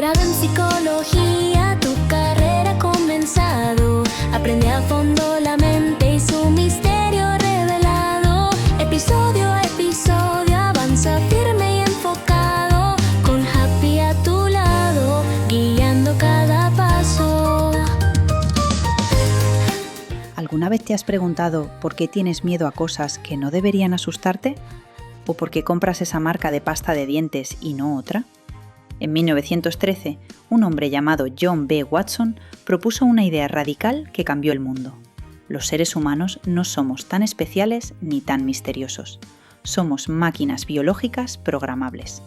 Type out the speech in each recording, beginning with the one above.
Grado en psicología, tu carrera ha comenzado. Aprende a fondo la mente y su misterio revelado. Episodio a episodio, avanza firme y enfocado. Con Happy a tu lado, guiando cada paso. ¿Alguna vez te has preguntado por qué tienes miedo a cosas que no deberían asustarte? ¿O por qué compras esa marca de pasta de dientes y no otra? En 1913, un hombre llamado John B. Watson propuso una idea radical que cambió el mundo. Los seres humanos no somos tan especiales ni tan misteriosos. Somos máquinas biológicas programables.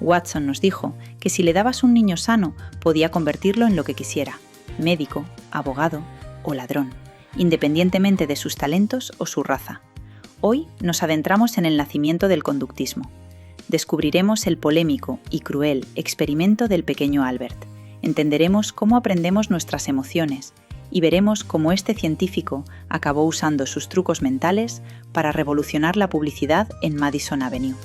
Watson nos dijo que si le dabas un niño sano, podía convertirlo en lo que quisiera: médico, abogado o ladrón, independientemente de sus talentos o su raza. Hoy nos adentramos en el nacimiento del conductismo. Descubriremos el polémico y cruel experimento del pequeño Albert. Entenderemos cómo aprendemos nuestras emociones y veremos cómo este científico acabó usando sus trucos mentales para revolucionar la publicidad en Madison Avenue.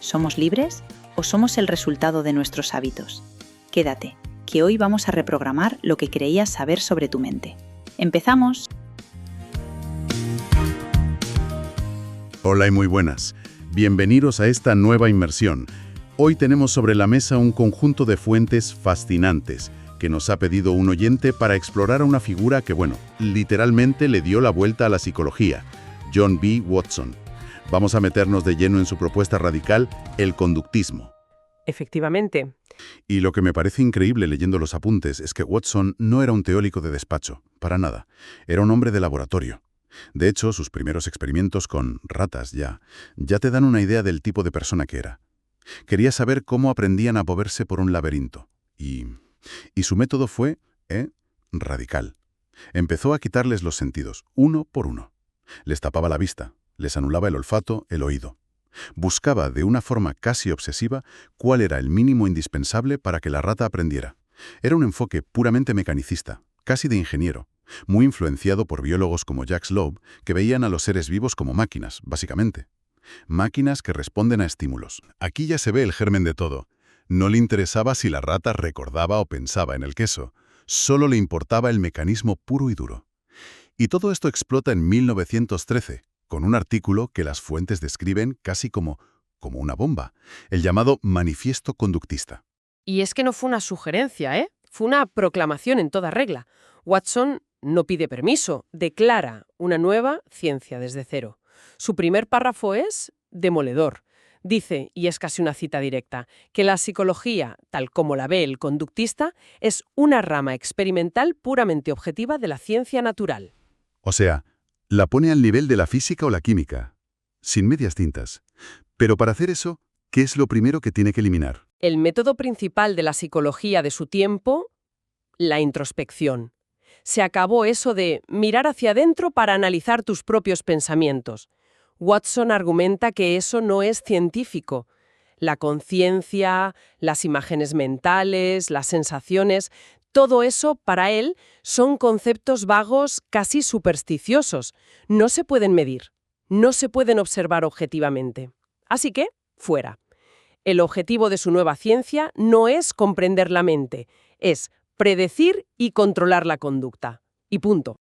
¿Somos libres o somos el resultado de nuestros hábitos? Quédate, que hoy vamos a reprogramar lo que creías saber sobre tu mente. ¡Empezamos! Hola y muy buenas. Bienvenidos a esta nueva inmersión. Hoy tenemos sobre la mesa un conjunto de fuentes fascinantes que nos ha pedido un oyente para explorar a una figura que, literalmente le dio la vuelta a la psicología, John B. Watson. Vamos a meternos de lleno en su propuesta radical, el conductismo. Efectivamente. Y lo que me parece increíble leyendo los apuntes es que Watson no era un teórico de despacho, para nada. Era un hombre de laboratorio. De hecho, sus primeros experimentos con ratas ya te dan una idea del tipo de persona que era. Quería saber cómo aprendían a moverse por un laberinto. Y su método fue, radical. Empezó a quitarles los sentidos, uno por uno. Les tapaba la vista, les anulaba el olfato, el oído. Buscaba, de una forma casi obsesiva, cuál era el mínimo indispensable para que la rata aprendiera. Era un enfoque puramente mecanicista, casi de ingeniero, muy influenciado por biólogos como Jacques Loeb, que veían a los seres vivos como máquinas, básicamente. Máquinas que responden a estímulos. Aquí ya se ve el germen de todo. No le interesaba si la rata recordaba o pensaba en el queso. Solo le importaba el mecanismo puro y duro. Y todo esto explota en 1913, con un artículo que las fuentes describen casi como una bomba, el llamado Manifiesto Conductista. Y es que no fue una sugerencia, Fue una proclamación en toda regla. Watson no pide permiso, declara una nueva ciencia desde cero. Su primer párrafo es demoledor. Dice, y es casi una cita directa, que la psicología, tal como la ve el conductista, es una rama experimental puramente objetiva de la ciencia natural. O sea, la pone al nivel de la física o la química, sin medias tintas. Pero para hacer eso, ¿qué es lo primero que tiene que eliminar? El método principal de la psicología de su tiempo, la introspección. Se acabó eso de mirar hacia adentro para analizar tus propios pensamientos. Watson argumenta que eso no es científico. La conciencia, las imágenes mentales, las sensaciones, todo eso, para él, son conceptos vagos casi supersticiosos. No se pueden medir, no se pueden observar objetivamente. Así que, fuera. El objetivo de su nueva ciencia no es comprender la mente, es predecir y controlar la conducta. Y punto.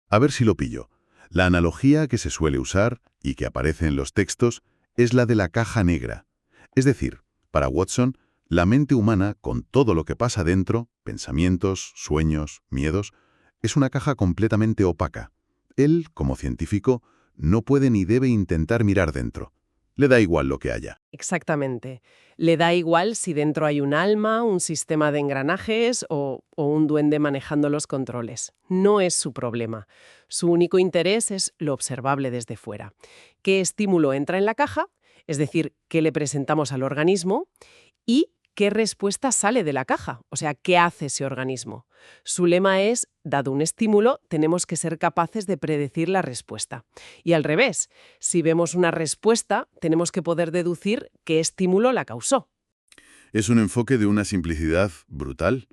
A ver si lo pillo. La analogía que se suele usar, y que aparece en los textos, es la de la caja negra. Es decir, para Watson, la mente humana, con todo lo que pasa dentro, pensamientos, sueños, miedos, es una caja completamente opaca. Él, como científico, no puede ni debe intentar mirar dentro. Le da igual lo que haya. Exactamente. Le da igual si dentro hay un alma, un sistema de engranajes o un duende manejando los controles. No es su problema. Su único interés es lo observable desde fuera. ¿Qué estímulo entra en la caja? Es decir, ¿qué le presentamos al organismo? Y ¿qué respuesta sale de la caja? O sea, ¿qué hace ese organismo? Su lema es, dado un estímulo, tenemos que ser capaces de predecir la respuesta. Y al revés, si vemos una respuesta, tenemos que poder deducir qué estímulo la causó. Es un enfoque de una simplicidad brutal.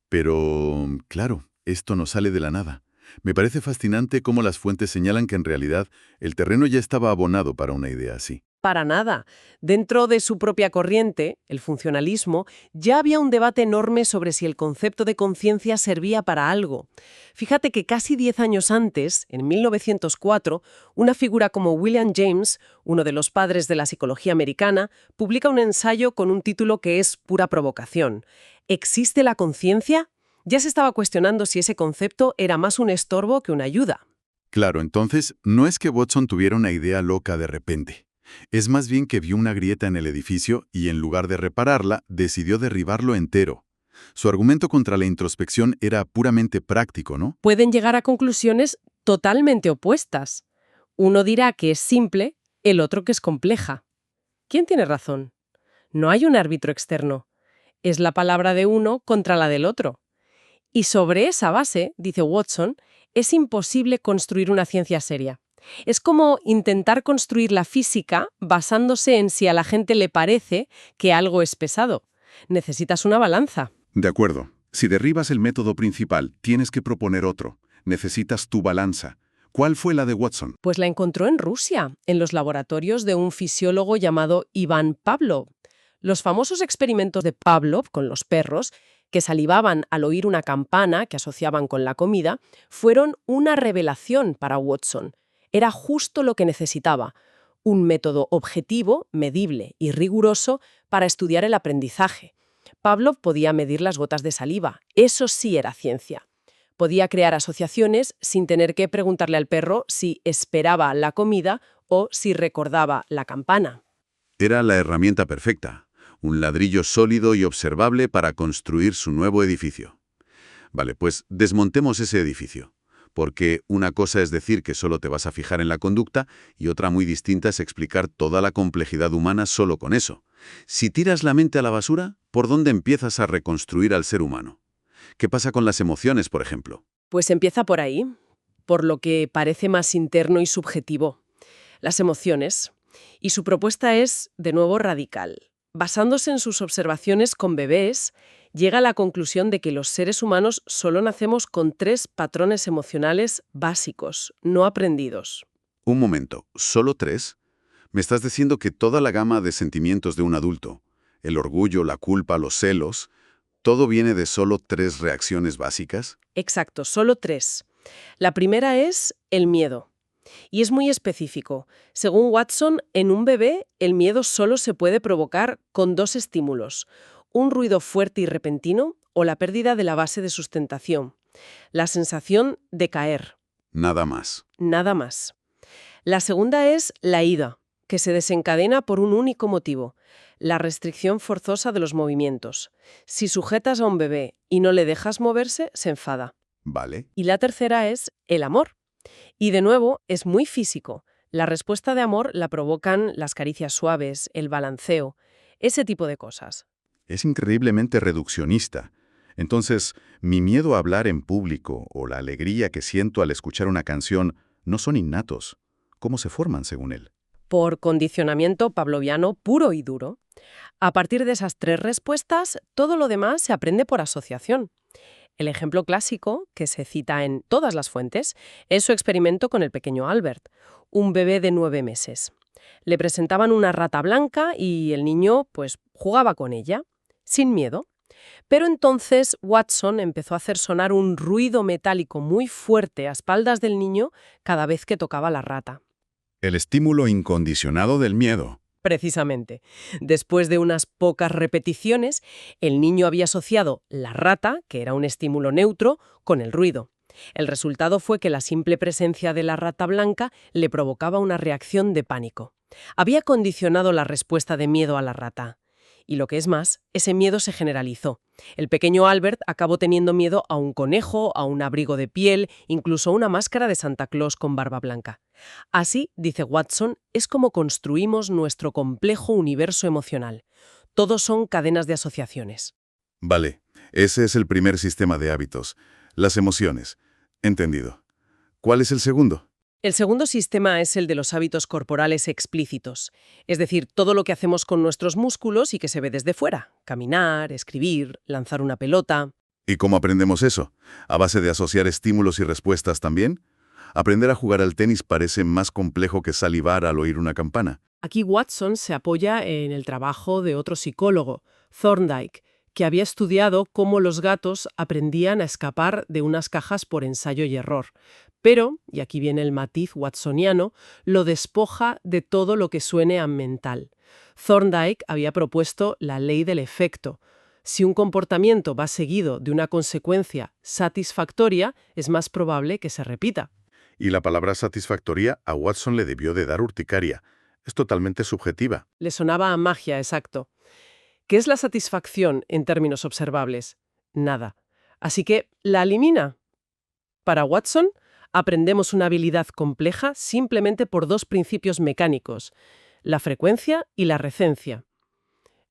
Pero, claro, esto no sale de la nada. Me parece fascinante cómo las fuentes señalan que en realidad el terreno ya estaba abonado para una idea así. Para nada. Dentro de su propia corriente, el funcionalismo, ya había un debate enorme sobre si el concepto de conciencia servía para algo. Fíjate que casi 10 años antes, en 1904, una figura como William James, uno de los padres de la psicología americana, publica un ensayo con un título que es pura provocación. ¿Existe la conciencia? Ya se estaba cuestionando si ese concepto era más un estorbo que una ayuda. Claro, entonces, no es que Watson tuviera una idea loca de repente. Es más bien que vio una grieta en el edificio y, en lugar de repararla, decidió derribarlo entero. Su argumento contra la introspección era puramente práctico, ¿no? Pueden llegar a conclusiones totalmente opuestas. Uno dirá que es simple, el otro que es compleja. ¿Quién tiene razón? No hay un árbitro externo. Es la palabra de uno contra la del otro. Y sobre esa base, dice Watson, es imposible construir una ciencia seria. Es como intentar construir la física basándose en si a la gente le parece que algo es pesado. Necesitas una balanza. De acuerdo. Si derribas el método principal, tienes que proponer otro. Necesitas tu balanza. ¿Cuál fue la de Watson? Pues la encontró en Rusia, en los laboratorios de un fisiólogo llamado Iván Pavlov. Los famosos experimentos de Pavlov con los perros, que salivaban al oír una campana que asociaban con la comida, fueron una revelación para Watson. Era justo lo que necesitaba, un método objetivo, medible y riguroso para estudiar el aprendizaje. Pavlov podía medir las gotas de saliva, eso sí era ciencia. Podía crear asociaciones sin tener que preguntarle al perro si esperaba la comida o si recordaba la campana. Era la herramienta perfecta, un ladrillo sólido y observable para construir su nuevo edificio. Vale, pues desmontemos ese edificio. Porque una cosa es decir que solo te vas a fijar en la conducta y otra muy distinta es explicar toda la complejidad humana solo con eso. Si tiras la mente a la basura, ¿por dónde empiezas a reconstruir al ser humano? ¿Qué pasa con las emociones, por ejemplo? Pues empieza por ahí, por lo que parece más interno y subjetivo. Las emociones. Y su propuesta es, de nuevo, radical. Basándose en sus observaciones con bebés, llega a la conclusión de que los seres humanos solo nacemos con 3 patrones emocionales básicos, no aprendidos. Un momento, ¿solo 3? ¿Me estás diciendo que toda la gama de sentimientos de un adulto, el orgullo, la culpa, los celos, todo viene de solo 3 reacciones básicas? Exacto, solo 3. La primera es el miedo. Y es muy específico. Según Watson, en un bebé el miedo solo se puede provocar con 2 estímulos: un ruido fuerte y repentino o la pérdida de la base de sustentación. La sensación de caer. Nada más. Nada más. La segunda es la ira, que se desencadena por un único motivo: la restricción forzosa de los movimientos. Si sujetas a un bebé y no le dejas moverse, se enfada. Vale. Y la tercera es el amor. Y de nuevo, es muy físico. La respuesta de amor la provocan las caricias suaves, el balanceo, ese tipo de cosas. Es increíblemente reduccionista. Entonces, mi miedo a hablar en público o la alegría que siento al escuchar una canción no son innatos. ¿Cómo se forman según él? Por condicionamiento pavloviano puro y duro. A partir de esas 3 respuestas, todo lo demás se aprende por asociación. El ejemplo clásico, que se cita en todas las fuentes, es su experimento con el pequeño Albert, un bebé de 9 meses. Le presentaban una rata blanca y el niño, pues, jugaba con ella, sin miedo. Pero entonces Watson empezó a hacer sonar un ruido metálico muy fuerte a espaldas del niño cada vez que tocaba la rata. El estímulo incondicionado del miedo. Precisamente. Después de unas pocas repeticiones, el niño había asociado la rata, que era un estímulo neutro, con el ruido. El resultado fue que la simple presencia de la rata blanca le provocaba una reacción de pánico. Había condicionado la respuesta de miedo a la rata. Y lo que es más, ese miedo se generalizó. El pequeño Albert acabó teniendo miedo a un conejo, a un abrigo de piel, incluso a una máscara de Santa Claus con barba blanca. Así, dice Watson, es como construimos nuestro complejo universo emocional. Todos son cadenas de asociaciones. Vale, ese es el primer sistema de hábitos. Las emociones. Entendido. ¿Cuál es el segundo? El segundo sistema es el de los hábitos corporales explícitos, es decir, todo lo que hacemos con nuestros músculos y que se ve desde fuera: caminar, escribir, lanzar una pelota. ¿Y cómo aprendemos eso? ¿A base de asociar estímulos y respuestas también? Aprender a jugar al tenis parece más complejo que salivar al oír una campana. Aquí Watson se apoya en el trabajo de otro psicólogo, Thorndike, que había estudiado cómo los gatos aprendían a escapar de unas cajas por ensayo y error. Pero, y aquí viene el matiz watsoniano, lo despoja de todo lo que suene a mental. Thorndike había propuesto la ley del efecto. Si un comportamiento va seguido de una consecuencia satisfactoria, es más probable que se repita. Y la palabra satisfactoria a Watson le debió de dar urticaria. Es totalmente subjetiva. Le sonaba a magia, exacto. ¿Qué es la satisfacción en términos observables? Nada. Así que la elimina. Para Watson, aprendemos una habilidad compleja simplemente por dos principios mecánicos, la frecuencia y la recencia.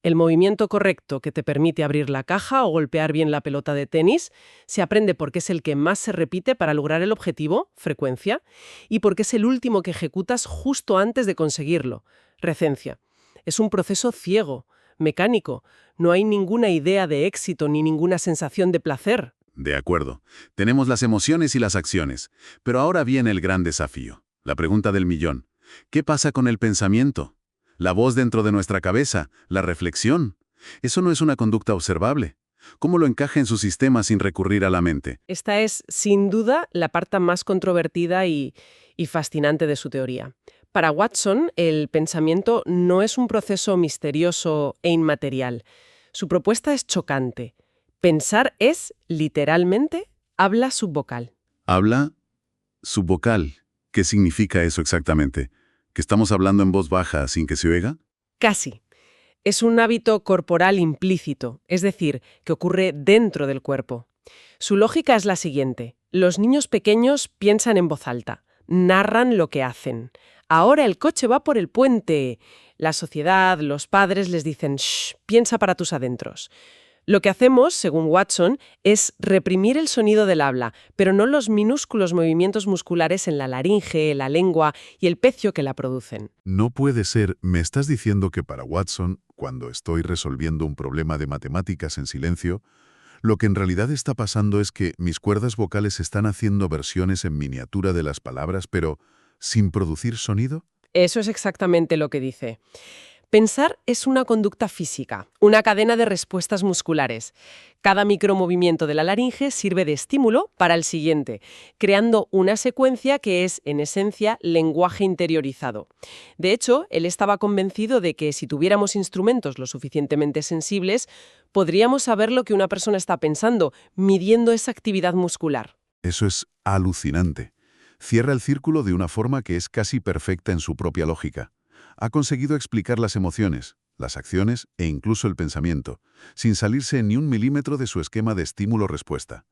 El movimiento correcto que te permite abrir la caja o golpear bien la pelota de tenis se aprende porque es el que más se repite para lograr el objetivo, frecuencia, y porque es el último que ejecutas justo antes de conseguirlo, recencia. Es un proceso ciego, mecánico. No hay ninguna idea de éxito ni ninguna sensación de placer. De acuerdo. Tenemos las emociones y las acciones. Pero ahora viene el gran desafío. La pregunta del millón. ¿Qué pasa con el pensamiento? La voz dentro de nuestra cabeza, la reflexión. Eso no es una conducta observable. ¿Cómo lo encaja en su sistema sin recurrir a la mente? Esta es, sin duda, la parte más controvertida y fascinante de su teoría. Para Watson, el pensamiento no es un proceso misterioso e inmaterial. Su propuesta es chocante. Pensar es, literalmente, habla subvocal. Habla subvocal. ¿Qué significa eso exactamente? ¿Que estamos hablando en voz baja sin que se oiga? Casi. Es un hábito corporal implícito, es decir, que ocurre dentro del cuerpo. Su lógica es la siguiente. Los niños pequeños piensan en voz alta, narran lo que hacen. Ahora el coche va por el puente. La sociedad, los padres les dicen, shh, piensa para tus adentros. Lo que hacemos, según Watson, es reprimir el sonido del habla, pero no los minúsculos movimientos musculares en la laringe, la lengua y el pecio que la producen. No puede ser. Me estás diciendo que para Watson, cuando estoy resolviendo un problema de matemáticas en silencio, lo que en realidad está pasando es que mis cuerdas vocales están haciendo versiones en miniatura de las palabras, pero sin producir sonido. Eso es exactamente lo que dice. Pensar es una conducta física, una cadena de respuestas musculares. Cada micromovimiento de la laringe sirve de estímulo para el siguiente, creando una secuencia que es, en esencia, lenguaje interiorizado. De hecho, él estaba convencido de que si tuviéramos instrumentos lo suficientemente sensibles, podríamos saber lo que una persona está pensando, midiendo esa actividad muscular. Eso es alucinante. Cierra el círculo de una forma que es casi perfecta en su propia lógica. Ha conseguido explicar las emociones, las acciones e incluso el pensamiento, sin salirse ni un milímetro de su esquema de estímulo-respuesta.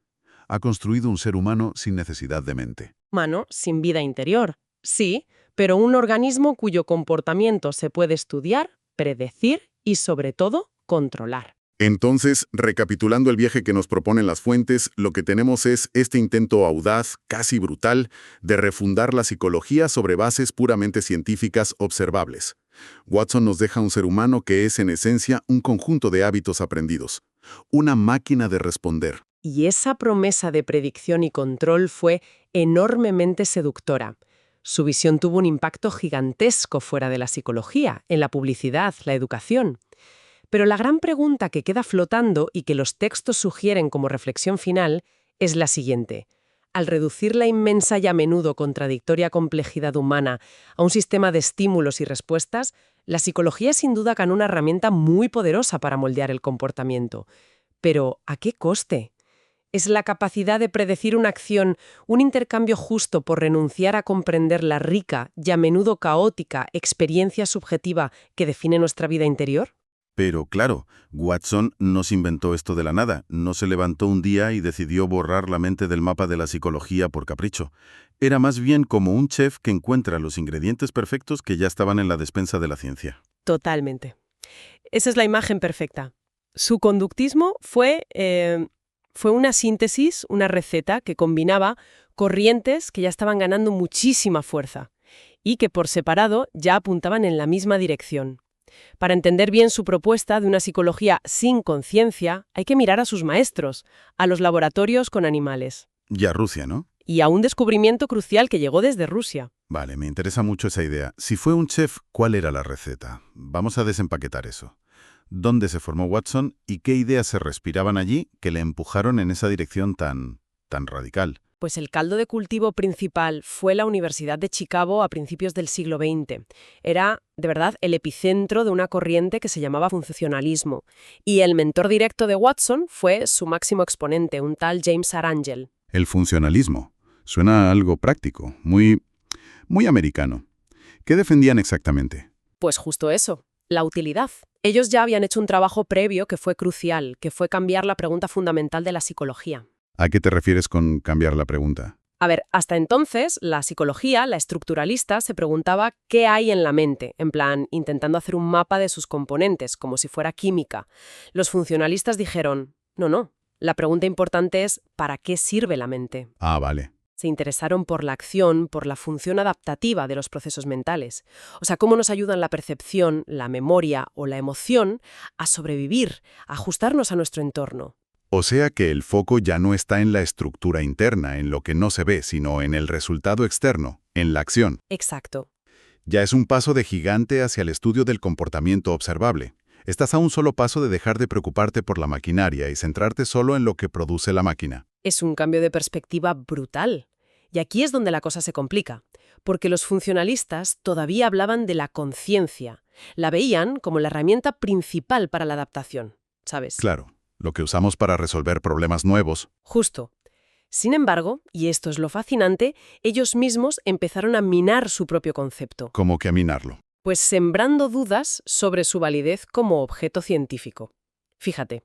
Ha construido un ser humano sin necesidad de mente. Humano sin vida interior. Sí, pero un organismo cuyo comportamiento se puede estudiar, predecir y, sobre todo, controlar. Entonces, recapitulando el viaje que nos proponen las fuentes, lo que tenemos es este intento audaz, casi brutal, de refundar la psicología sobre bases puramente científicas observables. Watson nos deja un ser humano que es, en esencia, un conjunto de hábitos aprendidos, una máquina de responder. Y esa promesa de predicción y control fue enormemente seductora. Su visión tuvo un impacto gigantesco fuera de la psicología, en la publicidad, la educación. Pero la gran pregunta que queda flotando y que los textos sugieren como reflexión final es la siguiente. Al reducir la inmensa y a menudo contradictoria complejidad humana a un sistema de estímulos y respuestas, la psicología sin duda gana una herramienta muy poderosa para moldear el comportamiento. Pero, ¿a qué coste? ¿Es la capacidad de predecir una acción un intercambio justo por renunciar a comprender la rica y a menudo caótica experiencia subjetiva que define nuestra vida interior? Pero claro, Watson no se inventó esto de la nada, no se levantó un día y decidió borrar la mente del mapa de la psicología por capricho. Era más bien como un chef que encuentra los ingredientes perfectos que ya estaban en la despensa de la ciencia. Totalmente. Esa es la imagen perfecta. Su conductismo fue una síntesis, una receta que combinaba corrientes que ya estaban ganando muchísima fuerza y que por separado ya apuntaban en la misma dirección. Para entender bien su propuesta de una psicología sin conciencia, hay que mirar a sus maestros, a los laboratorios con animales. Y a Rusia, ¿no? y a un descubrimiento crucial que llegó desde Rusia. Vale, me interesa mucho esa idea. Si fue un chef, ¿cuál era la receta? Vamos a desempaquetar eso. ¿Dónde se formó Watson y qué ideas se respiraban allí que le empujaron en esa dirección tan radical? Pues el caldo de cultivo principal fue la Universidad de Chicago a principios del siglo XX. Era, de verdad, el epicentro de una corriente que se llamaba funcionalismo. Y el mentor directo de Watson fue su máximo exponente, un tal James Arangel. El funcionalismo. Suena a algo práctico, muy americano. ¿Qué defendían exactamente? Pues justo eso, la utilidad. Ellos ya habían hecho un trabajo previo que fue crucial, que fue cambiar la pregunta fundamental de la psicología. ¿A qué te refieres con cambiar la pregunta? A ver, hasta entonces, la psicología, la estructuralista, se preguntaba qué hay en la mente, en plan, intentando hacer un mapa de sus componentes, como si fuera química. Los funcionalistas dijeron, no, la pregunta importante es ¿para qué sirve la mente? Ah, vale. Se interesaron por la acción, por la función adaptativa de los procesos mentales. O sea, cómo nos ayudan la percepción, la memoria o la emoción a sobrevivir, a ajustarnos a nuestro entorno. O sea que el foco ya no está en la estructura interna, en lo que no se ve, sino en el resultado externo, en la acción. Exacto. Ya es un paso de gigante hacia el estudio del comportamiento observable. Estás a un solo paso de dejar de preocuparte por la maquinaria y centrarte solo en lo que produce la máquina. Es un cambio de perspectiva brutal. Y aquí es donde la cosa se complica, porque los funcionalistas todavía hablaban de la conciencia. La veían como la herramienta principal para la adaptación, ¿sabes? Claro, lo que usamos para resolver problemas nuevos. Justo. Sin embargo, y esto es lo fascinante, ellos mismos empezaron a minar su propio concepto, ¿Cómo que a minarlo? pues sembrando dudas sobre su validez como objeto científico. Fíjate,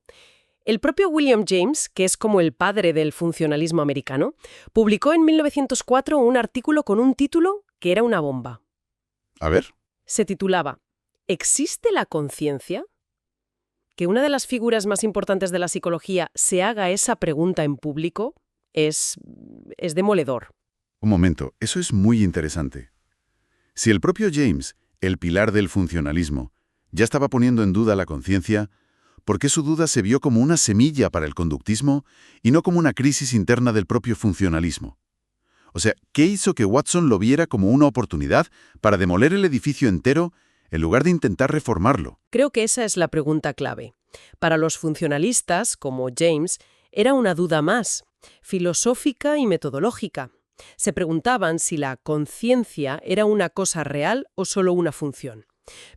el propio William James, que es como el padre del funcionalismo americano, publicó en 1904 un artículo con un título que era una bomba. A ver. Se titulaba ¿Existe la conciencia? Que una de las figuras más importantes de la psicología se haga esa pregunta en público es demoledor. Un momento, eso es muy interesante. Si el propio James, el pilar del funcionalismo, ya estaba poniendo en duda la conciencia, ¿por qué su duda se vio como una semilla para el conductismo y no como una crisis interna del propio funcionalismo? O sea, ¿qué hizo que Watson lo viera como una oportunidad para demoler el edificio entero en lugar de intentar reformarlo? Creo que esa es la pregunta clave. Para los funcionalistas, como James, era una duda más, filosófica y metodológica. Se preguntaban si la conciencia era una cosa real o solo una función.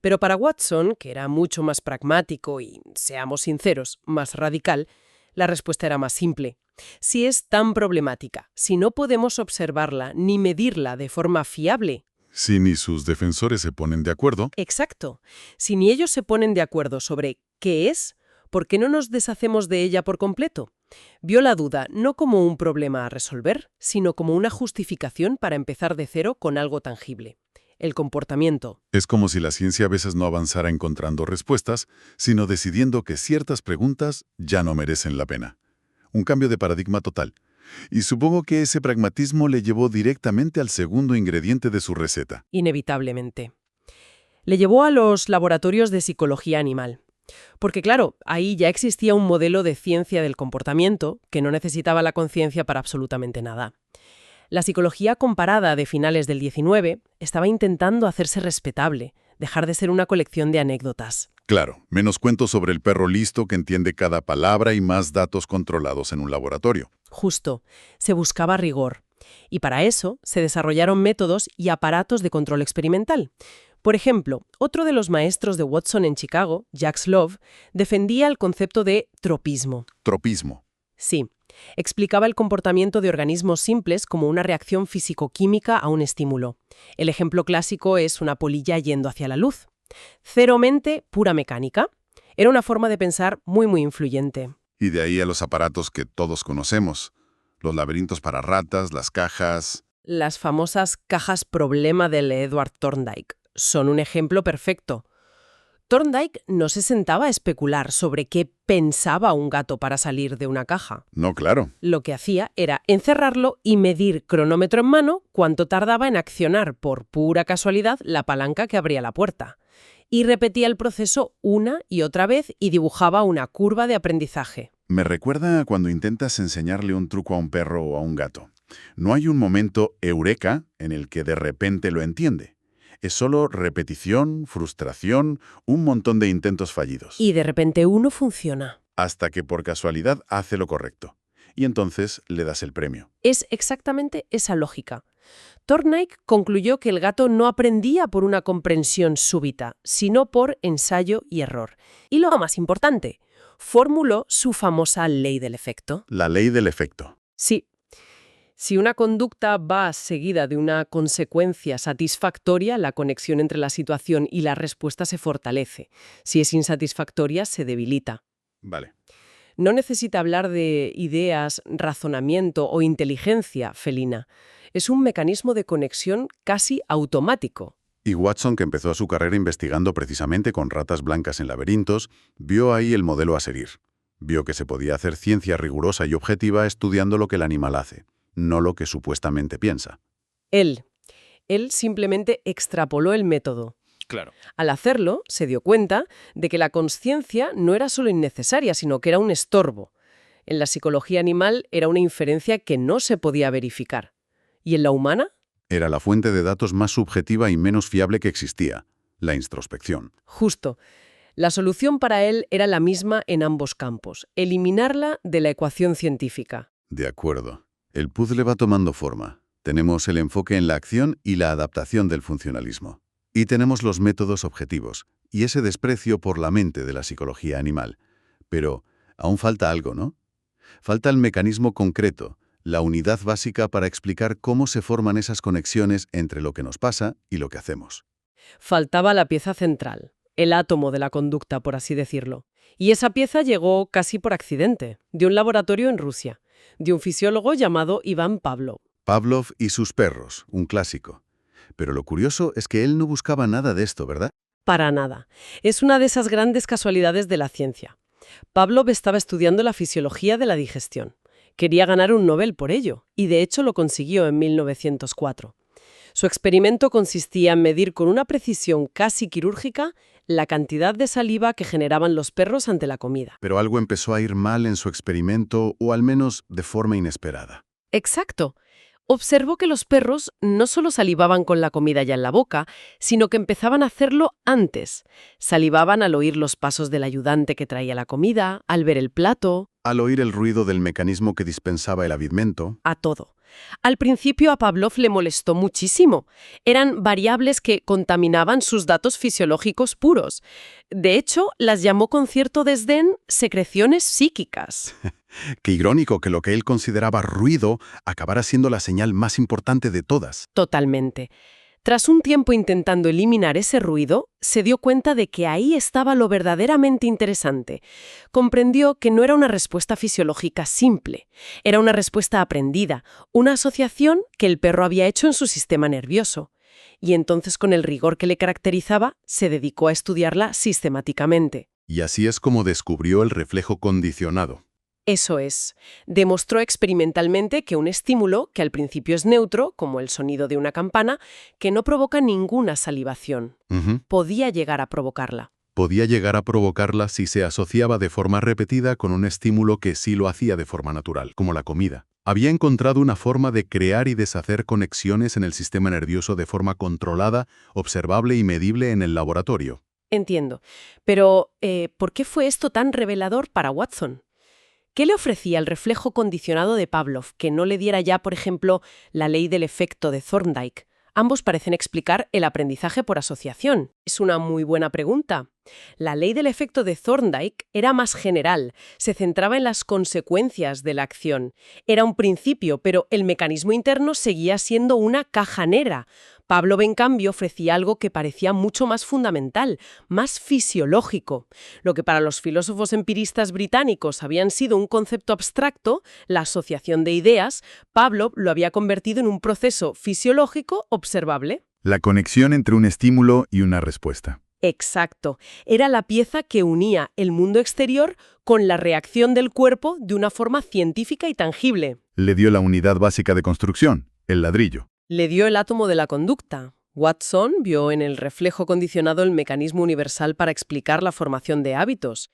Pero para Watson, que era mucho más pragmático y, seamos sinceros, más radical, la respuesta era más simple. Si es tan problemática, si no podemos observarla ni medirla de forma fiable. Si ni sus defensores se ponen de acuerdo. Exacto. Si ni ellos se ponen de acuerdo sobre qué es, ¿por qué no nos deshacemos de ella por completo? Vio la duda no como un problema a resolver, sino como una justificación para empezar de cero con algo tangible. El comportamiento. Es como si la ciencia a veces no avanzara encontrando respuestas, sino decidiendo que ciertas preguntas ya no merecen la pena. Un cambio de paradigma total. Y supongo que ese pragmatismo le llevó directamente al segundo ingrediente de su receta. Inevitablemente. Le llevó a los laboratorios de psicología animal. Porque claro, ahí ya existía un modelo de ciencia del comportamiento que no necesitaba la conciencia para absolutamente nada. La psicología comparada de finales del XIX estaba intentando hacerse respetable, dejar de ser una colección de anécdotas. Claro, menos cuentos sobre el perro listo que entiende cada palabra y más datos controlados en un laboratorio. Justo, se buscaba rigor. Y para eso se desarrollaron métodos y aparatos de control experimental. Por ejemplo, otro de los maestros de Watson en Chicago, Jacques Love, defendía el concepto de tropismo. Tropismo. Sí, explicaba el comportamiento de organismos simples como una reacción físico-química a un estímulo. El ejemplo clásico es una polilla yendo hacia la luz. Cero mente, pura mecánica. Era una forma de pensar muy influyente. Y de ahí a los aparatos que todos conocemos. Los laberintos para ratas, las cajas. Las famosas cajas problema de Edward Thorndike son un ejemplo perfecto. Thorndike no se sentaba a especular sobre qué pensaba un gato para salir de una caja. No, claro. Lo que hacía era encerrarlo y medir cronómetro en mano cuánto tardaba en accionar por pura casualidad la palanca que abría la puerta. Y repetía el proceso una y otra vez y dibujaba una curva de aprendizaje. Me recuerda a cuando intentas enseñarle un truco a un perro o a un gato. No hay un momento eureka en el que de repente lo entiende. Es solo repetición, frustración, un montón de intentos fallidos. Y de repente uno funciona. Hasta que por casualidad hace lo correcto. Y entonces le das el premio. Es exactamente esa lógica. Thorndike concluyó que el gato no aprendía por una comprensión súbita, sino por ensayo y error. Y lo más importante, formuló su famosa ley del efecto. La ley del efecto. Sí. Si una conducta va seguida de una consecuencia satisfactoria, la conexión entre la situación y la respuesta se fortalece. Si es insatisfactoria, se debilita. Vale. No necesita hablar de ideas, razonamiento o inteligencia felina. Es un mecanismo de conexión casi automático. Y Watson, que empezó su carrera investigando precisamente con ratas blancas en laberintos, vio ahí el modelo a seguir. Vio que se podía hacer ciencia rigurosa y objetiva estudiando lo que el animal hace, no lo que supuestamente piensa. Él simplemente extrapoló el método. Claro. Al hacerlo, se dio cuenta de que la consciencia no era solo innecesaria, sino que era un estorbo. En la psicología animal era una inferencia que no se podía verificar. ¿Y en la humana? Era la fuente de datos más subjetiva y menos fiable que existía, la introspección. Justo. La solución para él era la misma en ambos campos, eliminarla de la ecuación científica. De acuerdo. El puzzle va tomando forma. Tenemos el enfoque en la acción y la adaptación del funcionalismo. Y tenemos los métodos objetivos, y ese desprecio por la mente de la psicología animal. Pero aún falta algo, ¿no? Falta el mecanismo concreto, la unidad básica para explicar cómo se forman esas conexiones entre lo que nos pasa y lo que hacemos. Faltaba la pieza central, el átomo de la conducta, por así decirlo. Y esa pieza llegó casi por accidente, de un laboratorio en Rusia, de un fisiólogo llamado Iván Pavlov. Pavlov y sus perros, un clásico. Pero lo curioso es que él no buscaba nada de esto, ¿verdad? Para nada. Es una de esas grandes casualidades de la ciencia. Pavlov estaba estudiando la fisiología de la digestión. Quería ganar un Nobel por ello, y de hecho lo consiguió en 1904. Su experimento consistía en medir con una precisión casi quirúrgica la cantidad de saliva que generaban los perros ante la comida. Pero algo empezó a ir mal en su experimento, o al menos de forma inesperada. Exacto. Observó que los perros no solo salivaban con la comida ya en la boca, sino que empezaban a hacerlo antes. Salivaban al oír los pasos del ayudante que traía la comida, al ver el plato, Al oír el ruido del mecanismo que dispensaba el alimento, a todo. Al principio a Pavlov le molestó muchísimo. Eran variables que contaminaban sus datos fisiológicos puros. De hecho, las llamó con cierto desdén secreciones psíquicas. qué irónico que lo que él consideraba ruido acabara siendo la señal más importante de todas. Totalmente. Tras un tiempo intentando eliminar ese ruido, se dio cuenta de que ahí estaba lo verdaderamente interesante. Comprendió que no era una respuesta fisiológica simple, era una respuesta aprendida, una asociación que el perro había hecho en su sistema nervioso. Y entonces, con el rigor que le caracterizaba, se dedicó a estudiarla sistemáticamente. Y así es como descubrió el reflejo condicionado. Eso es. Demostró experimentalmente que un estímulo, que al principio es neutro, como el sonido de una campana, que no provoca ninguna salivación, podía llegar a provocarla. Podía llegar a provocarla si se asociaba de forma repetida con un estímulo que sí lo hacía de forma natural, como la comida. Había encontrado una forma de crear y deshacer conexiones en el sistema nervioso de forma controlada, observable y medible en el laboratorio. Entiendo. Pero, ¿por qué fue esto tan revelador para Watson? ¿Qué le ofrecía el reflejo condicionado de Pavlov que no le diera ya, por ejemplo, la ley del efecto de Thorndike? Ambos parecen explicar el aprendizaje por asociación. Es una muy buena pregunta. La ley del efecto de Thorndike era más general, se centraba en las consecuencias de la acción. Era un principio, pero el mecanismo interno seguía siendo una caja negra. Pavlov, en cambio, ofrecía algo que parecía mucho más fundamental, más fisiológico. Lo que para los filósofos empiristas británicos habían sido un concepto abstracto, la asociación de ideas, Pavlov lo había convertido en un proceso fisiológico observable. La conexión entre un estímulo y una respuesta. Exacto. Era la pieza que unía el mundo exterior con la reacción del cuerpo de una forma científica y tangible. Le dio la unidad básica de construcción, el ladrillo. Le dio el átomo de la conducta. Watson vio en el reflejo condicionado el mecanismo universal para explicar la formación de hábitos.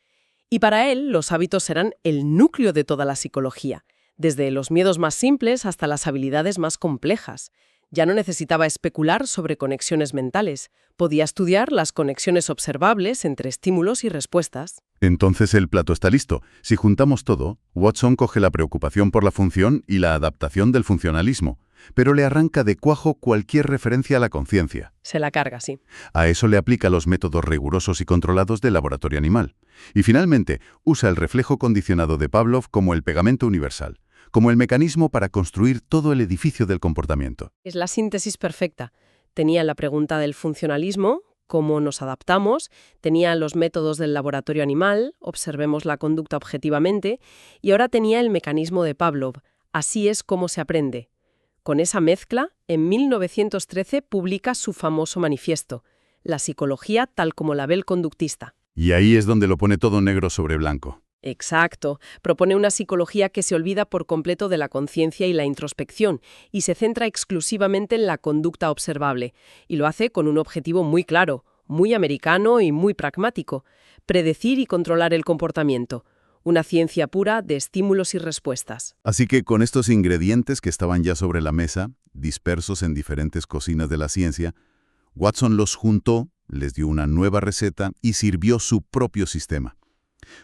Y para él, los hábitos eran el núcleo de toda la psicología. desde los miedos más simples hasta las habilidades más complejas. Ya no necesitaba especular sobre conexiones mentales. Podía estudiar las conexiones observables entre estímulos y respuestas. Entonces el plato está listo. Si juntamos todo, Watson coge la preocupación por la función y la adaptación del funcionalismo, pero le arranca de cuajo cualquier referencia a la conciencia. Se la carga, sí. A eso le aplica los métodos rigurosos y controlados del laboratorio animal. Y finalmente, usa el reflejo condicionado de Pavlov como el pegamento universal, como el mecanismo para construir todo el edificio del comportamiento. Es la síntesis perfecta. Tenía la pregunta del funcionalismo, cómo nos adaptamos, tenía los métodos del laboratorio animal, observemos la conducta objetivamente, y ahora tenía el mecanismo de Pavlov, así es como se aprende. Con esa mezcla, en 1913 publica su famoso manifiesto, La psicología tal como la ve el conductista. Y ahí es donde lo pone todo negro sobre blanco. Exacto. Propone una psicología que se olvida por completo de la conciencia y la introspección y se centra exclusivamente en la conducta observable. Y lo hace con un objetivo muy claro, muy americano y muy pragmático: predecir y controlar el comportamiento. Una ciencia pura de estímulos y respuestas. Así que con estos ingredientes que estaban ya sobre la mesa, dispersos en diferentes cocinas de la ciencia, Watson los juntó, les dio una nueva receta y sirvió su propio sistema.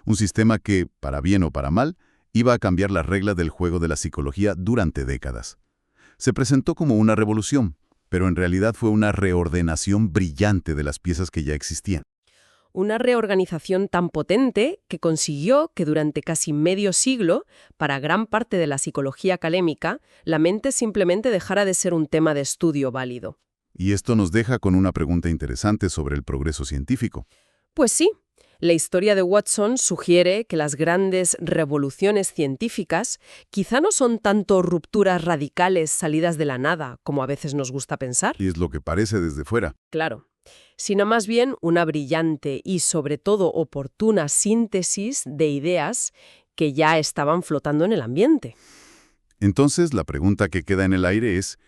Un sistema que, para bien o para mal, iba a cambiar las reglas del juego de la psicología durante décadas. Se presentó como una revolución, pero en realidad fue una reordenación brillante de las piezas que ya existían. Una reorganización tan potente que consiguió que durante casi medio siglo, para gran parte de la psicología académica, la mente simplemente dejara de ser un tema de estudio válido. Y esto nos deja con una pregunta interesante sobre el progreso científico. Pues sí. La historia de Watson sugiere que las grandes revoluciones científicas quizá no son tanto rupturas radicales salidas de la nada, como a veces nos gusta pensar. Y es lo que parece desde fuera. Claro, sino más bien una brillante y sobre todo oportuna síntesis de ideas que ya estaban flotando en el ambiente. Entonces, la pregunta que queda en el aire es: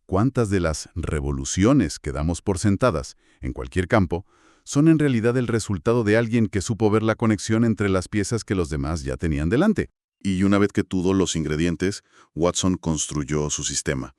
¿cuántas de las revoluciones que damos por sentadas en cualquier campo son en realidad el resultado de alguien que supo ver la conexión entre las piezas que los demás ya tenían delante? Y una vez que tuvo los ingredientes, Watson construyó su sistema.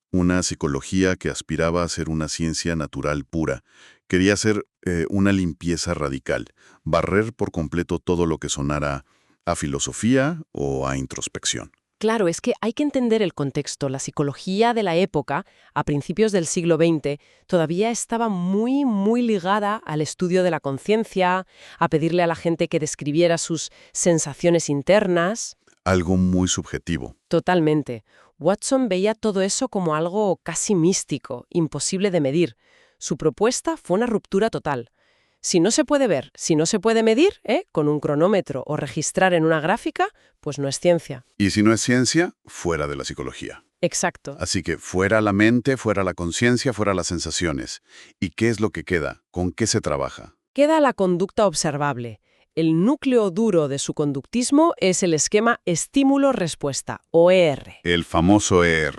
Una psicología que aspiraba a ser una ciencia natural pura. Quería hacer una limpieza radical, barrer por completo todo lo que sonara a filosofía o a introspección. Claro, es que hay que entender el contexto. La psicología de la época, a principios del siglo XX, todavía estaba muy, muy ligada al estudio de la conciencia, a pedirle a la gente que describiera sus sensaciones internas. Algo muy subjetivo. Totalmente. Watson veía todo eso como algo casi místico, imposible de medir. Su propuesta fue una ruptura total. Si no se puede ver, si no se puede medir, con un cronómetro o registrar en una gráfica, pues no es ciencia. Y si no es ciencia, fuera de la psicología. Exacto. Así que fuera la mente, fuera la conciencia, fuera las sensaciones. ¿Y qué es lo que queda? ¿Con qué se trabaja? Queda la conducta observable. El núcleo duro de su conductismo es el esquema estímulo-respuesta, o ER. El famoso ER.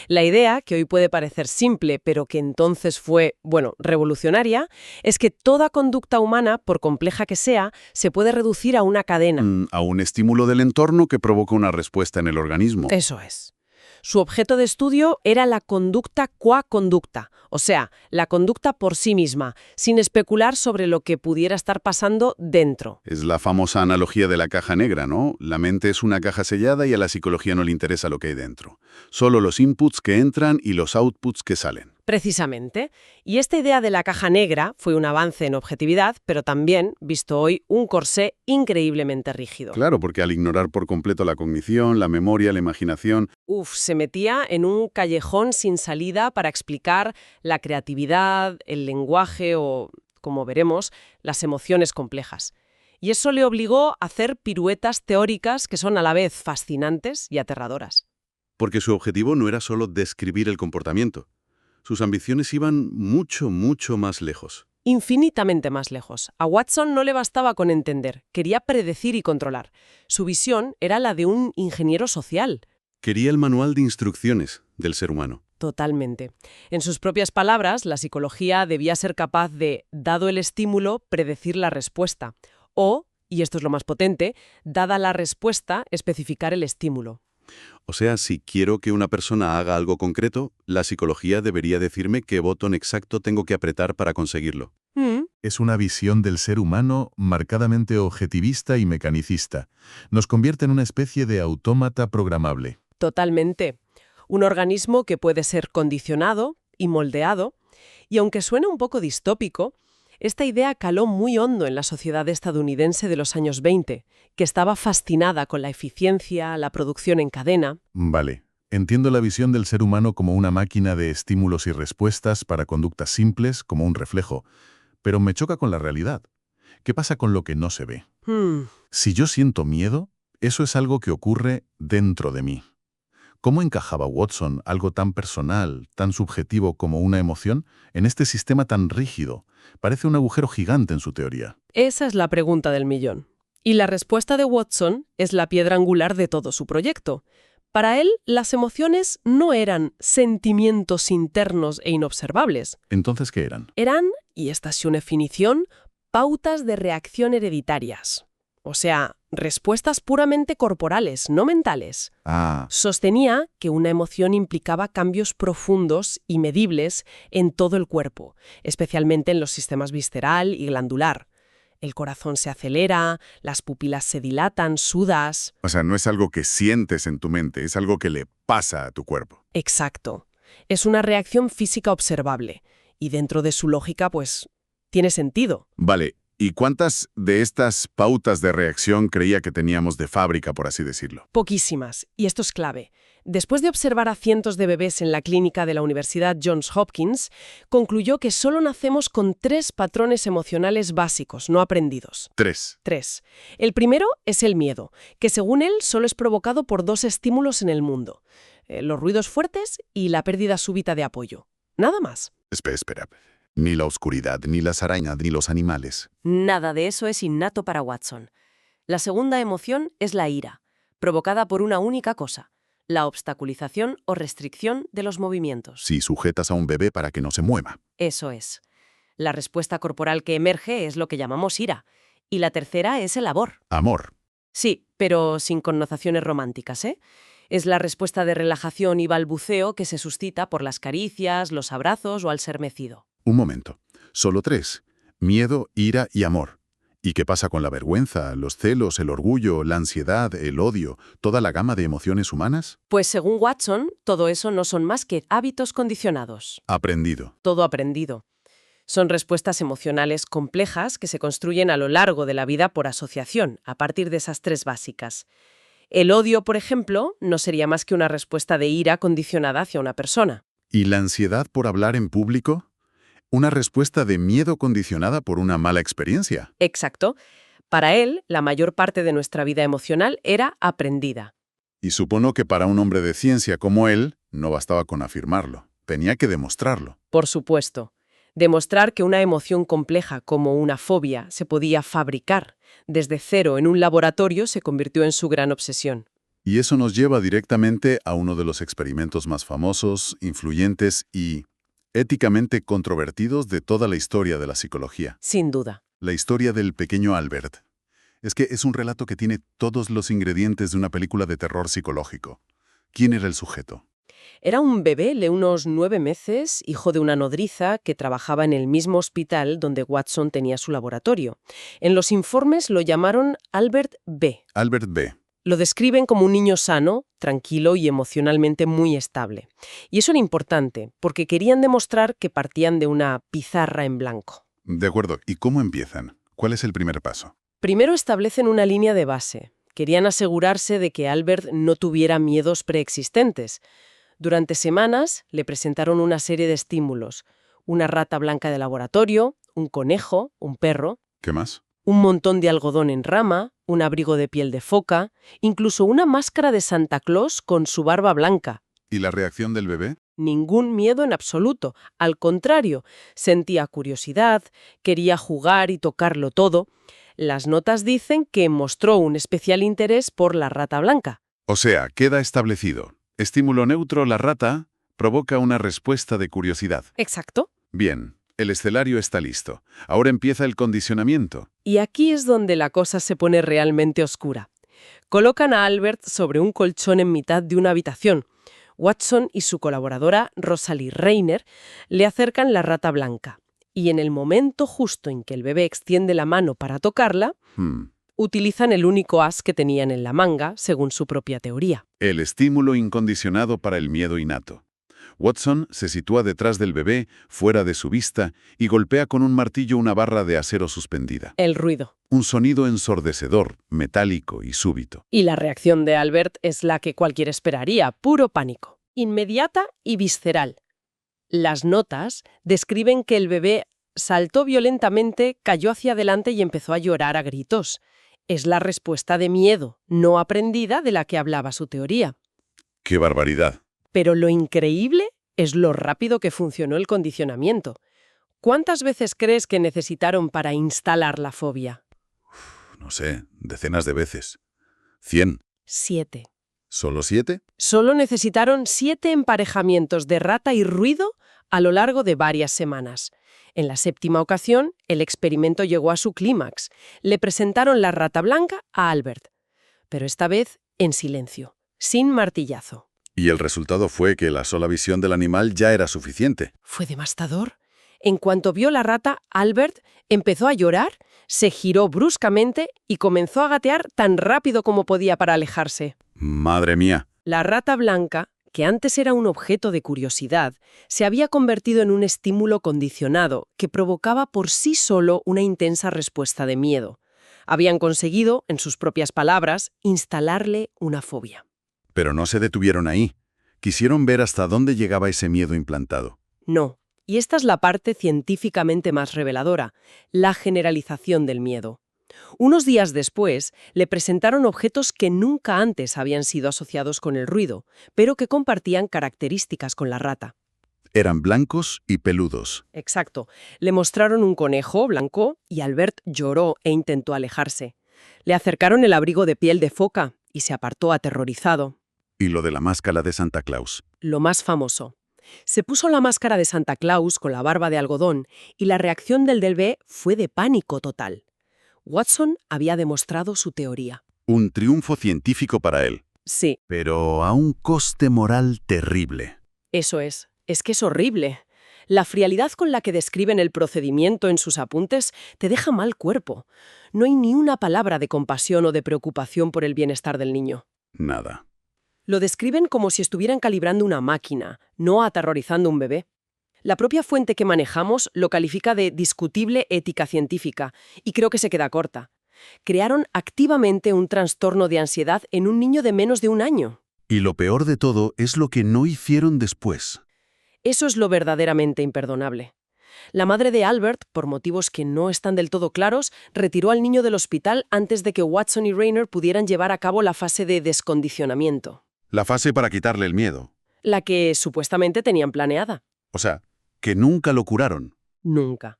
La idea, que hoy puede parecer simple, pero que entonces fue, revolucionaria, es que toda conducta humana, por compleja que sea, se puede reducir a una cadena. A un estímulo del entorno que provoca una respuesta en el organismo. Eso es. Su objeto de estudio era la conducta qua conducta, o sea, la conducta por sí misma, sin especular sobre lo que pudiera estar pasando dentro. Es la famosa analogía de la caja negra, ¿no? La mente es una caja sellada y a la psicología no le interesa lo que hay dentro. Solo los inputs que entran y los outputs que salen. Precisamente. Y esta idea de la caja negra fue un avance en objetividad, pero también, visto hoy, un corsé increíblemente rígido. Claro, porque al ignorar por completo la cognición, la memoria, la imaginación... Se metía en un callejón sin salida para explicar la creatividad, el lenguaje o, como veremos, las emociones complejas. Y eso le obligó a hacer piruetas teóricas que son a la vez fascinantes y aterradoras. Porque su objetivo no era solo describir el comportamiento. Sus ambiciones iban mucho, mucho más lejos. Infinitamente más lejos. A Watson no le bastaba con entender, quería predecir y controlar. Su visión era la de un ingeniero social. Quería el manual de instrucciones del ser humano. Totalmente. En sus propias palabras, la psicología debía ser capaz de, dado el estímulo, predecir la respuesta. O, y esto es lo más potente, dada la respuesta, especificar el estímulo. O sea, si quiero que una persona haga algo concreto, la psicología debería decirme qué botón exacto tengo que apretar para conseguirlo. Es una visión del ser humano marcadamente objetivista y mecanicista. Nos convierte en una especie de autómata programable. Totalmente. Un organismo que puede ser condicionado y moldeado, y aunque suene un poco distópico, esta idea caló muy hondo en la sociedad estadounidense de los años 20, que estaba fascinada con la eficiencia, la producción en cadena. Vale. Entiendo la visión del ser humano como una máquina de estímulos y respuestas para conductas simples, como un reflejo. Pero me choca con la realidad. ¿Qué pasa con lo que no se ve? Si yo siento miedo, eso es algo que ocurre dentro de mí. ¿Cómo encajaba Watson algo tan personal, tan subjetivo como una emoción, en este sistema tan rígido? Parece un agujero gigante en su teoría. Esa es la pregunta del millón. Y la respuesta de Watson es la piedra angular de todo su proyecto. Para él, las emociones no eran sentimientos internos e inobservables. ¿Entonces qué eran? Eran, y esta es su definición, pautas de reacción hereditarias. O sea, respuestas puramente corporales, no mentales. Sostenía que una emoción implicaba cambios profundos y medibles en todo el cuerpo, especialmente en los sistemas visceral y glandular. El corazón se acelera, las pupilas se dilatan, sudas. O sea, no es algo que sientes en tu mente, es algo que le pasa a tu cuerpo. Exacto. Es una reacción física observable. Y dentro de su lógica, pues, tiene sentido. Vale, ¿y cuántas de estas pautas de reacción creía que teníamos de fábrica, por así decirlo? Poquísimas. Y esto es clave. Después de observar a cientos de bebés en la clínica de la Universidad Johns Hopkins, concluyó que solo nacemos con 3 patrones emocionales básicos, no aprendidos. 3. 3. El primero es el miedo, que según él solo es provocado por 2 estímulos en el mundo. Los ruidos fuertes y la pérdida súbita de apoyo. Nada más. Espera. Ni la oscuridad, ni las arañas, ni los animales. Nada de eso es innato para Watson. La segunda emoción es la ira, provocada por una única cosa: la obstaculización o restricción de los movimientos. Si sujetas a un bebé para que no se mueva. Eso es. La respuesta corporal que emerge es lo que llamamos ira. Y la tercera es el amor. Amor. Sí, pero sin connotaciones románticas, ¿eh? Es la respuesta de relajación y balbuceo que se suscita por las caricias, los abrazos o al ser mecido. Un momento. Solo 3. Miedo, ira y amor. ¿Y qué pasa con la vergüenza, los celos, el orgullo, la ansiedad, el odio, toda la gama de emociones humanas? Pues según Watson, todo eso no son más que hábitos condicionados. Aprendido. Todo aprendido. Son respuestas emocionales complejas que se construyen a lo largo de la vida por asociación, a partir de esas 3 básicas. El odio, por ejemplo, no sería más que una respuesta de ira condicionada hacia una persona. ¿Y la ansiedad por hablar en público? Una respuesta de miedo condicionada por una mala experiencia. Exacto. Para él, la mayor parte de nuestra vida emocional era aprendida. Y supongo que para un hombre de ciencia como él, no bastaba con afirmarlo. Tenía que demostrarlo. Por supuesto. Demostrar que una emoción compleja como una fobia se podía fabricar desde cero en un laboratorio se convirtió en su gran obsesión. Y eso nos lleva directamente a uno de los experimentos más famosos, influyentes y éticamente controvertidos de toda la historia de la psicología. Sin duda. La historia del pequeño Albert. Es que es un relato que tiene todos los ingredientes de una película de terror psicológico. ¿Quién era el sujeto? Era un bebé de unos 9 meses, hijo de una nodriza que trabajaba en el mismo hospital donde Watson tenía su laboratorio. En los informes lo llamaron Albert B. Albert B. Lo describen como un niño sano, tranquilo y emocionalmente muy estable. Y eso era importante, porque querían demostrar que partían de una pizarra en blanco. De acuerdo. ¿Y cómo empiezan? ¿Cuál es el primer paso? Primero establecen una línea de base. Querían asegurarse de que Albert no tuviera miedos preexistentes. Durante semanas le presentaron una serie de estímulos. Una rata blanca de laboratorio, un conejo, un perro. ¿Qué más? Un montón de algodón en rama, un abrigo de piel de foca, incluso una máscara de Santa Claus con su barba blanca. ¿Y la reacción del bebé? Ningún miedo en absoluto. Al contrario, sentía curiosidad, quería jugar y tocarlo todo. Las notas dicen que mostró un especial interés por la rata blanca. O sea, queda establecido. Estímulo neutro, la rata, provoca una respuesta de curiosidad. Exacto. Bien, el escenario está listo. Ahora empieza el condicionamiento. Y aquí es donde la cosa se pone realmente oscura. Colocan a Albert sobre un colchón en mitad de una habitación. Watson y su colaboradora, Rosalie Rayner, le acercan la rata blanca. Y en el momento justo en que el bebé extiende la mano para tocarla, utilizan el único as que tenían en la manga, según su propia teoría. El estímulo incondicionado para el miedo innato. Watson se sitúa detrás del bebé, fuera de su vista, y golpea con un martillo una barra de acero suspendida. El ruido. Un sonido ensordecedor, metálico y súbito. Y la reacción de Albert es la que cualquiera esperaría, puro pánico. Inmediata y visceral. Las notas describen que el bebé saltó violentamente, cayó hacia adelante y empezó a llorar a gritos. Es la respuesta de miedo, no aprendida, de la que hablaba su teoría. ¡Qué barbaridad! Pero lo increíble es lo rápido que funcionó el condicionamiento. ¿Cuántas veces crees que necesitaron para instalar la fobia? No sé, decenas de veces. 100. 7. ¿Solo 7? Solo necesitaron 7 emparejamientos de rata y ruido a lo largo de varias semanas. En la 7ª ocasión, el experimento llegó a su clímax. Le presentaron la rata blanca a Albert. Pero esta vez en silencio, sin martillazo. Y el resultado fue que la sola visión del animal ya era suficiente. Fue devastador. En cuanto vio la rata, Albert empezó a llorar, se giró bruscamente y comenzó a gatear tan rápido como podía para alejarse. ¡Madre mía! La rata blanca, que antes era un objeto de curiosidad, se había convertido en un estímulo condicionado que provocaba por sí solo una intensa respuesta de miedo. Habían conseguido, en sus propias palabras, instalarle una fobia. Pero no se detuvieron ahí. Quisieron ver hasta dónde llegaba ese miedo implantado. No. Y esta es la parte científicamente más reveladora, la generalización del miedo. Unos días después, le presentaron objetos que nunca antes habían sido asociados con el ruido, pero que compartían características con la rata. Eran blancos y peludos. Exacto. Le mostraron un conejo blanco y Albert lloró e intentó alejarse. Le acercaron el abrigo de piel de foca y se apartó aterrorizado. Y lo de la máscara de Santa Claus. Lo más famoso. Se puso la máscara de Santa Claus con la barba de algodón y la reacción del bebé fue de pánico total. Watson había demostrado su teoría. Un triunfo científico para él. Sí. Pero a un coste moral terrible. Eso es. Es que es horrible. La frialdad con la que describen el procedimiento en sus apuntes te deja mal cuerpo. No hay ni una palabra de compasión o de preocupación por el bienestar del niño. Nada. Lo describen como si estuvieran calibrando una máquina, no aterrorizando un bebé. La propia fuente que manejamos lo califica de discutible ética científica, y creo que se queda corta. Crearon activamente un trastorno de ansiedad en un niño de menos de 1 año. Y lo peor de todo es lo que no hicieron después. Eso es lo verdaderamente imperdonable. La madre de Albert, por motivos que no están del todo claros, retiró al niño del hospital antes de que Watson y Rayner pudieran llevar a cabo la fase de descondicionamiento. La fase para quitarle el miedo. La que supuestamente tenían planeada. O sea, que nunca lo curaron. Nunca.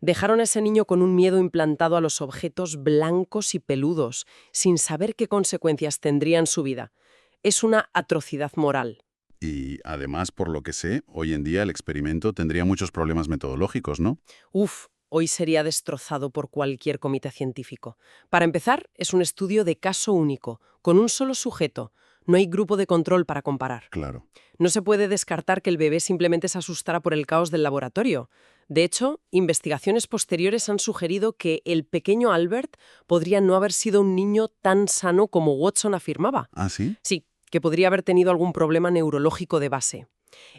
Dejaron a ese niño con un miedo implantado a los objetos blancos y peludos, sin saber qué consecuencias tendrían su vida. Es una atrocidad moral. Y además, por lo que sé, hoy en día el experimento tendría muchos problemas metodológicos, ¿no? Hoy sería destrozado por cualquier comité científico. Para empezar, es un estudio de caso único, con un solo sujeto. No hay grupo de control para comparar. Claro. No se puede descartar que el bebé simplemente se asustara por el caos del laboratorio. De hecho, investigaciones posteriores han sugerido que el pequeño Albert podría no haber sido un niño tan sano como Watson afirmaba. ¿Ah, sí? Sí, que podría haber tenido algún problema neurológico de base.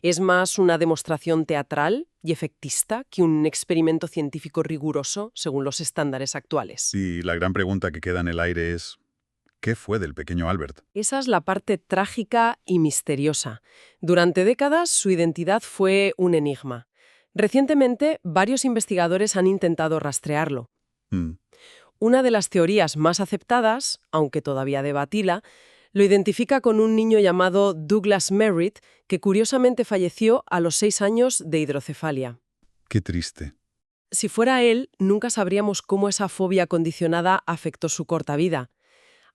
Es más una demostración teatral y efectista que un experimento científico riguroso según los estándares actuales. Y la gran pregunta que queda en el aire es, ¿qué fue del pequeño Albert? Esa es la parte trágica y misteriosa. Durante décadas su identidad fue un enigma. Recientemente, varios investigadores han intentado rastrearlo. Una de las teorías más aceptadas, aunque todavía debatida, lo identifica con un niño llamado Douglas Merritt, que curiosamente falleció a los 6 años de hidrocefalia. Qué triste. Si fuera él, nunca sabríamos cómo esa fobia condicionada afectó su corta vida.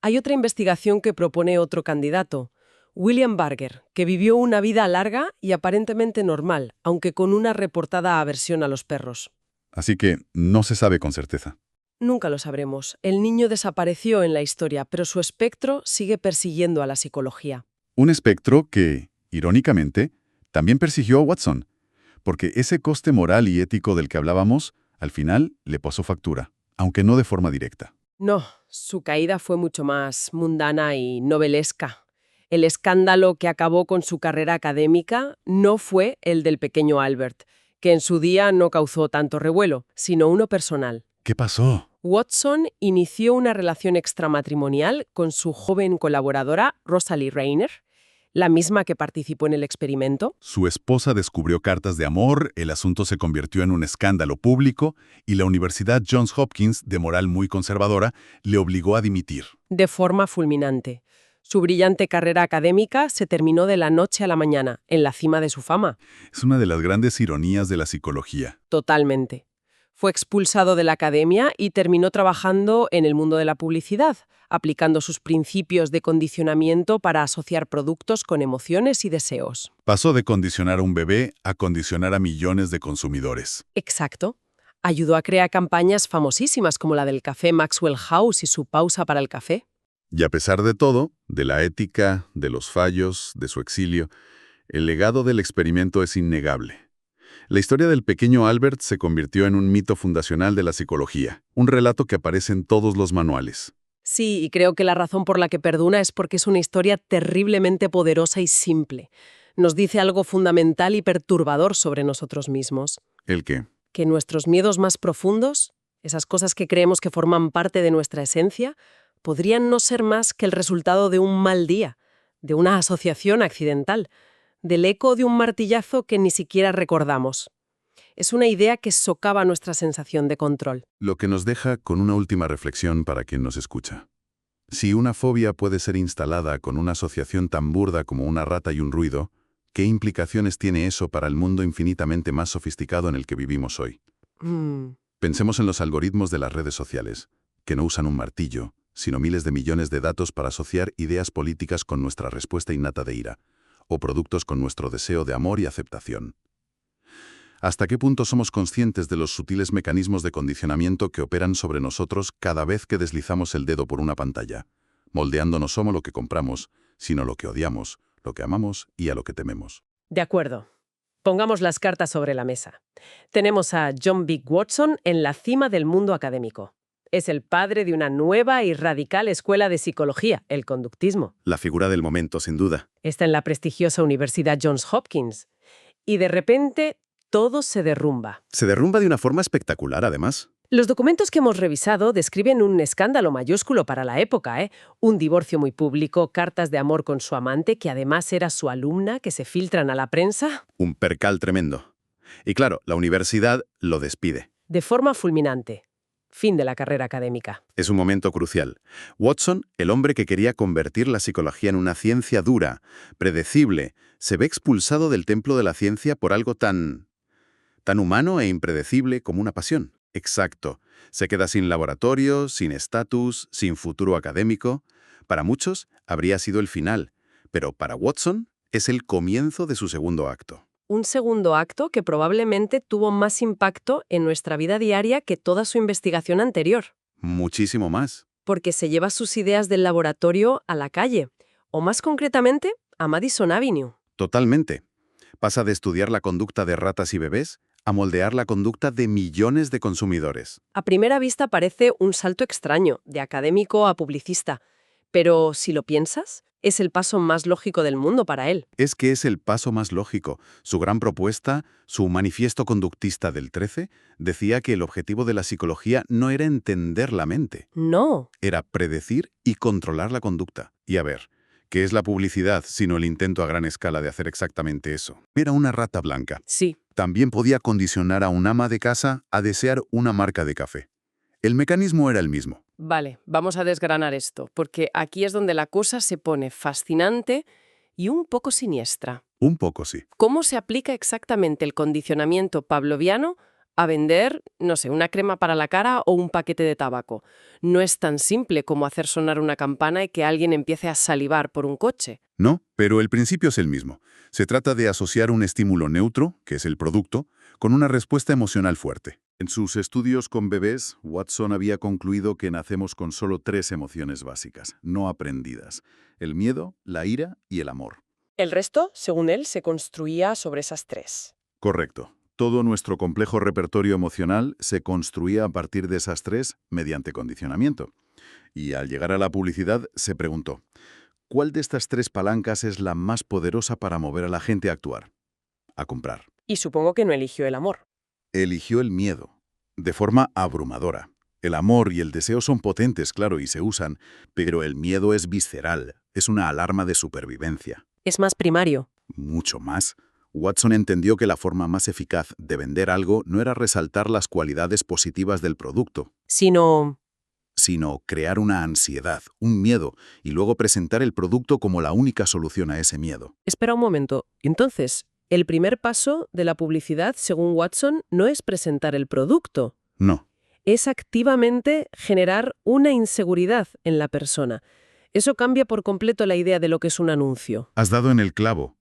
Hay otra investigación que propone otro candidato, William Barger, que vivió una vida larga y aparentemente normal, aunque con una reportada aversión a los perros. Así que no se sabe con certeza. Nunca lo sabremos. El niño desapareció en la historia, pero su espectro sigue persiguiendo a la psicología. Un espectro que, irónicamente, también persiguió a Watson, porque ese coste moral y ético del que hablábamos, al final le pasó factura, aunque no de forma directa. No, su caída fue mucho más mundana y novelesca. El escándalo que acabó con su carrera académica no fue el del pequeño Albert, que en su día no causó tanto revuelo, sino uno personal. ¿Qué pasó? Watson inició una relación extramatrimonial con su joven colaboradora, Rosalie Rayner, la misma que participó en el experimento. Su esposa descubrió cartas de amor, el asunto se convirtió en un escándalo público y la Universidad Johns Hopkins, de moral muy conservadora, le obligó a dimitir. De forma fulminante. Su brillante carrera académica se terminó de la noche a la mañana, en la cima de su fama. Es una de las grandes ironías de la psicología. Totalmente. Fue expulsado de la academia y terminó trabajando en el mundo de la publicidad, aplicando sus principios de condicionamiento para asociar productos con emociones y deseos. Pasó de condicionar a un bebé a condicionar a millones de consumidores. Exacto. Ayudó a crear campañas famosísimas como la del café Maxwell House y su pausa para el café. Y a pesar de todo, de la ética, de los fallos, de su exilio, el legado del experimento es innegable. La historia del pequeño Albert se convirtió en un mito fundacional de la psicología, un relato que aparece en todos los manuales. Sí, y creo que la razón por la que perdura es porque es una historia terriblemente poderosa y simple. Nos dice algo fundamental y perturbador sobre nosotros mismos. ¿El qué? Que nuestros miedos más profundos, esas cosas que creemos que forman parte de nuestra esencia, podrían no ser más que el resultado de un mal día, de una asociación accidental, del eco de un martillazo que ni siquiera recordamos. Es una idea que socava nuestra sensación de control. Lo que nos deja con una última reflexión para quien nos escucha. Si una fobia puede ser instalada con una asociación tan burda como una rata y un ruido, ¿qué implicaciones tiene eso para el mundo infinitamente más sofisticado en el que vivimos hoy? Pensemos en los algoritmos de las redes sociales, que no usan un martillo, sino miles de millones de datos para asociar ideas políticas con nuestra respuesta innata de ira, o productos con nuestro deseo de amor y aceptación. ¿Hasta qué punto somos conscientes de los sutiles mecanismos de condicionamiento que operan sobre nosotros cada vez que deslizamos el dedo por una pantalla, moldeando no solo lo que compramos, sino lo que odiamos, lo que amamos y a lo que tememos? De acuerdo. Pongamos las cartas sobre la mesa. Tenemos a John Big Watson en la cima del mundo académico. Es el padre de una nueva y radical escuela de psicología, el conductismo. La figura del momento, sin duda. Está en la prestigiosa Universidad Johns Hopkins. Y de repente, todo se derrumba. Se derrumba de una forma espectacular, además. Los documentos que hemos revisado describen un escándalo mayúsculo para la época, Un divorcio muy público, cartas de amor con su amante, que además era su alumna, que se filtran a la prensa. Un percal tremendo. Y claro, la universidad lo despide. De forma fulminante. Fin de la carrera académica. Es un momento crucial. Watson, el hombre que quería convertir la psicología en una ciencia dura, predecible, se ve expulsado del templo de la ciencia por algo tan humano e impredecible como una pasión. Exacto. Se queda sin laboratorio, sin estatus, sin futuro académico. Para muchos habría sido el final, pero para Watson es el comienzo de su segundo acto. Un segundo acto que probablemente tuvo más impacto en nuestra vida diaria que toda su investigación anterior. Muchísimo más. Porque se lleva sus ideas del laboratorio a la calle, o más concretamente, a Madison Avenue. Totalmente. Pasa de estudiar la conducta de ratas y bebés a moldear la conducta de millones de consumidores. A primera vista parece un salto extraño, de académico a publicista. Pero si lo piensas, es el paso más lógico del mundo para él. Es que es el paso más lógico. Su gran propuesta, su manifiesto conductista del 13, decía que el objetivo de la psicología no era entender la mente. No. Era predecir y controlar la conducta. Y a ver, ¿qué es la publicidad sino el intento a gran escala de hacer exactamente eso? Era una rata blanca. Sí. También podía condicionar a un ama de casa a desear una marca de café. El mecanismo era el mismo. Vale, vamos a desgranar esto, porque aquí es donde la cosa se pone fascinante y un poco siniestra. Un poco, sí. ¿Cómo se aplica exactamente el condicionamiento pavloviano a vender, no sé, una crema para la cara o un paquete de tabaco? No es tan simple como hacer sonar una campana y que alguien empiece a salivar por un coche. No, pero el principio es el mismo. Se trata de asociar un estímulo neutro, que es el producto, con una respuesta emocional fuerte. En sus estudios con bebés, Watson había concluido que nacemos con solo 3 emociones básicas, no aprendidas: el miedo, la ira y el amor. El resto, según él, se construía sobre esas 3. Correcto. Todo nuestro complejo repertorio emocional se construía a partir de esas 3 mediante condicionamiento. Y al llegar a la publicidad se preguntó: ¿cuál de estas 3 palancas es la más poderosa para mover a la gente a actuar? A comprar. Y supongo que no eligió el amor. Eligió el miedo, de forma abrumadora. El amor y el deseo son potentes, claro, y se usan, pero el miedo es visceral, es una alarma de supervivencia. Es más primario. Mucho más. Watson entendió que la forma más eficaz de vender algo no era resaltar las cualidades positivas del producto, Sino... sino crear una ansiedad, un miedo, y luego presentar el producto como la única solución a ese miedo. Espera un momento. Entonces, el primer paso de la publicidad, según Watson, no es presentar el producto. No. Es activamente generar una inseguridad en la persona. Eso cambia por completo la idea de lo que es un anuncio. Has dado en el clavo.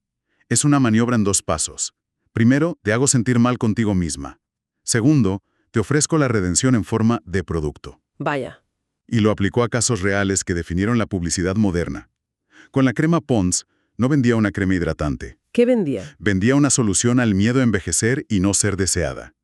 Es una maniobra en 2 pasos. Primero, te hago sentir mal contigo misma. Segundo, te ofrezco la redención en forma de producto. Vaya. Y lo aplicó a casos reales que definieron la publicidad moderna. Con la crema Pond's, no vendía una crema hidratante. ¿Qué vendía? Vendía una solución al miedo a envejecer y no ser deseada.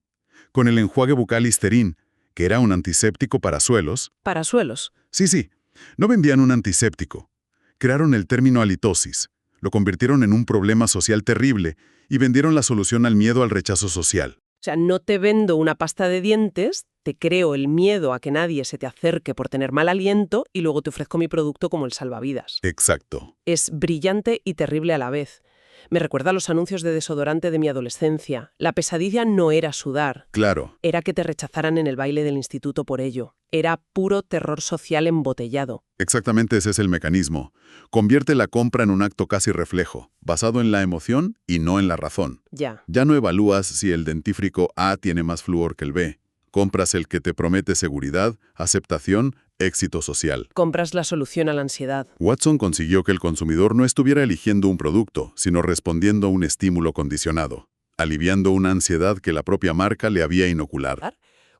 Con el enjuague bucal Listerine, que era un antiséptico para suelos. Para suelos. Sí. No vendían un antiséptico. Crearon el término halitosis. Lo convirtieron en un problema social terrible y vendieron la solución al miedo al rechazo social. O sea, no te vendo una pasta de dientes, te creo el miedo a que nadie se te acerque por tener mal aliento y luego te ofrezco mi producto como el salvavidas. Exacto. Es brillante y terrible a la vez. Me recuerda a los anuncios de desodorante de mi adolescencia. La pesadilla no era sudar. Claro. Era que te rechazaran en el baile del instituto por ello. Era puro terror social embotellado. Exactamente ese es el mecanismo. Convierte la compra en un acto casi reflejo, basado en la emoción y no en la razón. Ya. Ya no evalúas si el dentífrico A tiene más flúor que el B. Compras el que te promete seguridad, aceptación, éxito social. Compras la solución a la ansiedad. Watson consiguió que el consumidor no estuviera eligiendo un producto, sino respondiendo a un estímulo condicionado, aliviando una ansiedad que la propia marca le había inoculado.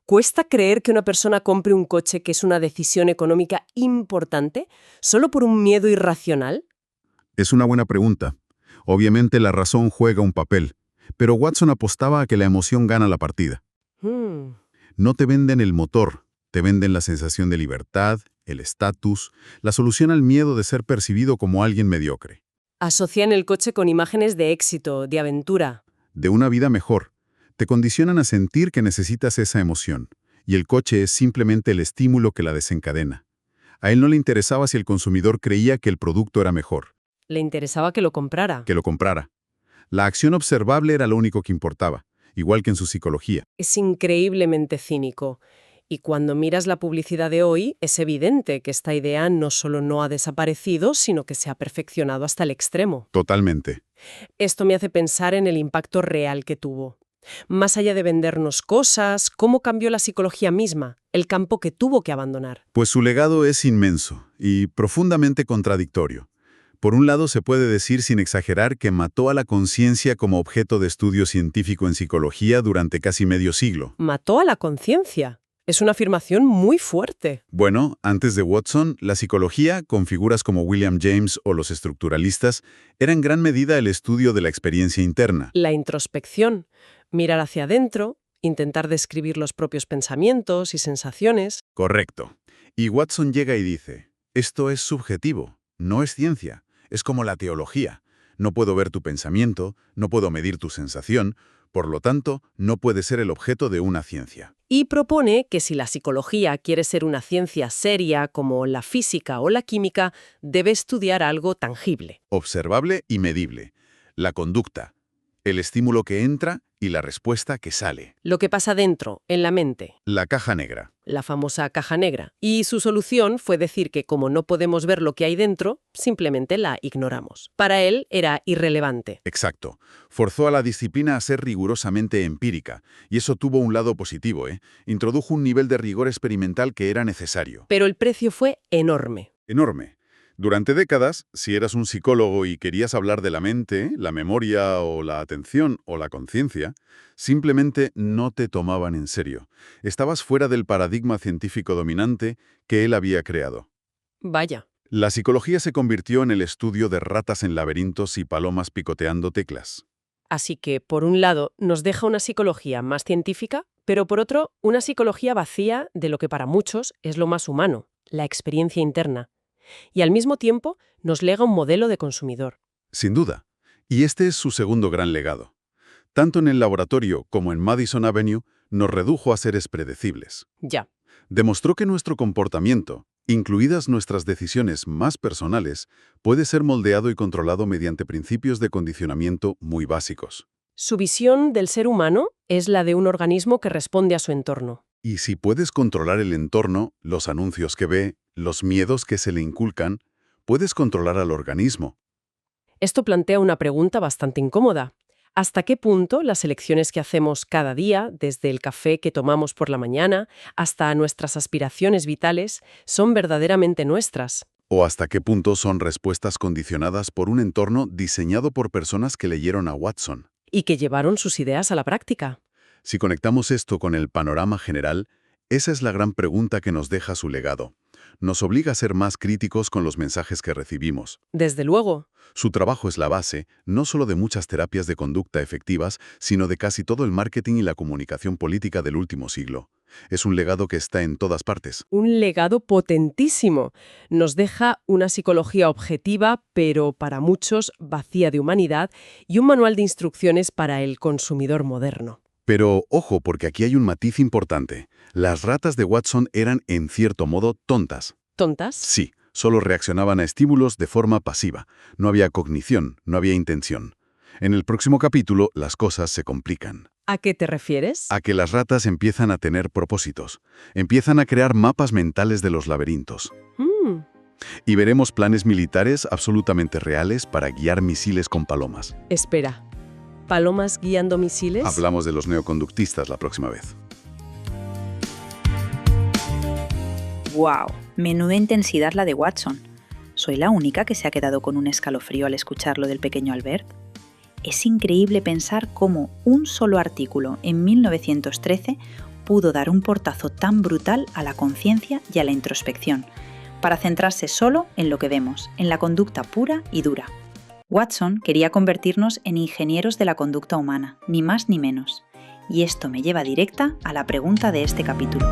¿Cuesta creer que una persona compre un coche que es una decisión económica importante solo por un miedo irracional? Es una buena pregunta. Obviamente la razón juega un papel, pero Watson apostaba a que la emoción gana la partida. No te venden el motor, te venden la sensación de libertad, el estatus, la solución al miedo de ser percibido como alguien mediocre. Asocian el coche con imágenes de éxito, de aventura. De una vida mejor. Te condicionan a sentir que necesitas esa emoción, y el coche es simplemente el estímulo que la desencadena. A él no le interesaba si el consumidor creía que el producto era mejor. Le interesaba que lo comprara. Que lo comprara. La acción observable era lo único que importaba, igual que en su psicología. Es increíblemente cínico. Y cuando miras la publicidad de hoy, es evidente que esta idea no solo no ha desaparecido, sino que se ha perfeccionado hasta el extremo. Totalmente. Esto me hace pensar en el impacto real que tuvo. Más allá de vendernos cosas, ¿cómo cambió la psicología misma? El campo que tuvo que abandonar. Pues su legado es inmenso y profundamente contradictorio. Por un lado, se puede decir sin exagerar que mató a la conciencia como objeto de estudio científico en psicología durante casi medio siglo. ¿Mató a la conciencia? Es una afirmación muy fuerte. Bueno, antes de Watson, la psicología, con figuras como William James o los estructuralistas, era en gran medida el estudio de la experiencia interna. La introspección, mirar hacia adentro, intentar describir los propios pensamientos y sensaciones. Correcto. Y Watson llega y dice, esto es subjetivo, no es ciencia, es como la teología. No puedo ver tu pensamiento, no puedo medir tu sensación, por lo tanto, no puede ser el objeto de una ciencia. Y propone que si la psicología quiere ser una ciencia seria como la física o la química, debe estudiar algo tangible. Observable y medible. La conducta, el estímulo que entra y la respuesta que sale. Lo que pasa dentro, en la mente. La caja negra. La famosa caja negra. Y su solución fue decir que como no podemos ver lo que hay dentro, simplemente la ignoramos. Para él era irrelevante. Exacto. Forzó a la disciplina a ser rigurosamente empírica, y eso tuvo un lado positivo, Introdujo un nivel de rigor experimental que era necesario. Pero el precio fue enorme. Enorme. Durante décadas, si eras un psicólogo y querías hablar de la mente, la memoria o la atención o la conciencia, simplemente no te tomaban en serio. Estabas fuera del paradigma científico dominante que él había creado. Vaya. La psicología se convirtió en el estudio de ratas en laberintos y palomas picoteando teclas. Así que, por un lado, nos deja una psicología más científica, pero por otro, una psicología vacía de lo que para muchos es lo más humano, la experiencia interna. Y al mismo tiempo nos lega un modelo de consumidor. Sin duda. Y este es su segundo gran legado. Tanto en el laboratorio como en Madison Avenue, nos redujo a seres predecibles. Ya. Demostró que nuestro comportamiento, incluidas nuestras decisiones más personales, puede ser moldeado y controlado mediante principios de condicionamiento muy básicos. Su visión del ser humano es la de un organismo que responde a su entorno. Y si puedes controlar el entorno, los anuncios que ve, los miedos que se le inculcan, puedes controlar al organismo. Esto plantea una pregunta bastante incómoda. ¿Hasta qué punto las elecciones que hacemos cada día, desde el café que tomamos por la mañana hasta nuestras aspiraciones vitales, son verdaderamente nuestras? ¿O hasta qué punto son respuestas condicionadas por un entorno diseñado por personas que leyeron a Watson? Y que llevaron sus ideas a la práctica. Si conectamos esto con el panorama general, esa es la gran pregunta que nos deja su legado. Nos obliga a ser más críticos con los mensajes que recibimos. Desde luego. Su trabajo es la base, no solo de muchas terapias de conducta efectivas, sino de casi todo el marketing y la comunicación política del último siglo. Es un legado que está en todas partes. Un legado potentísimo. Nos deja una psicología objetiva, pero para muchos vacía de humanidad, y un manual de instrucciones para el consumidor moderno. Pero ojo, porque aquí hay un matiz importante. Las ratas de Watson eran, en cierto modo, tontas. ¿Tontas? Sí, solo reaccionaban a estímulos de forma pasiva. No había cognición, no había intención. En el próximo capítulo, las cosas se complican. ¿A qué te refieres? A que las ratas empiezan a tener propósitos. Empiezan a crear mapas mentales de los laberintos. Y veremos planes militares absolutamente reales para guiar misiles con palomas. Espera. ¿Palomas guiando misiles? Hablamos de los neoconductistas la próxima vez. ¡Wow! Menuda intensidad la de Watson. ¿Soy la única que se ha quedado con un escalofrío al escuchar lo del pequeño Albert? Es increíble pensar cómo un solo artículo en 1913 pudo dar un portazo tan brutal a la conciencia y a la introspección, para centrarse solo en lo que vemos, en la conducta pura y dura. Watson quería convertirnos en ingenieros de la conducta humana, ni más ni menos. Y esto me lleva directa a la pregunta de este capítulo.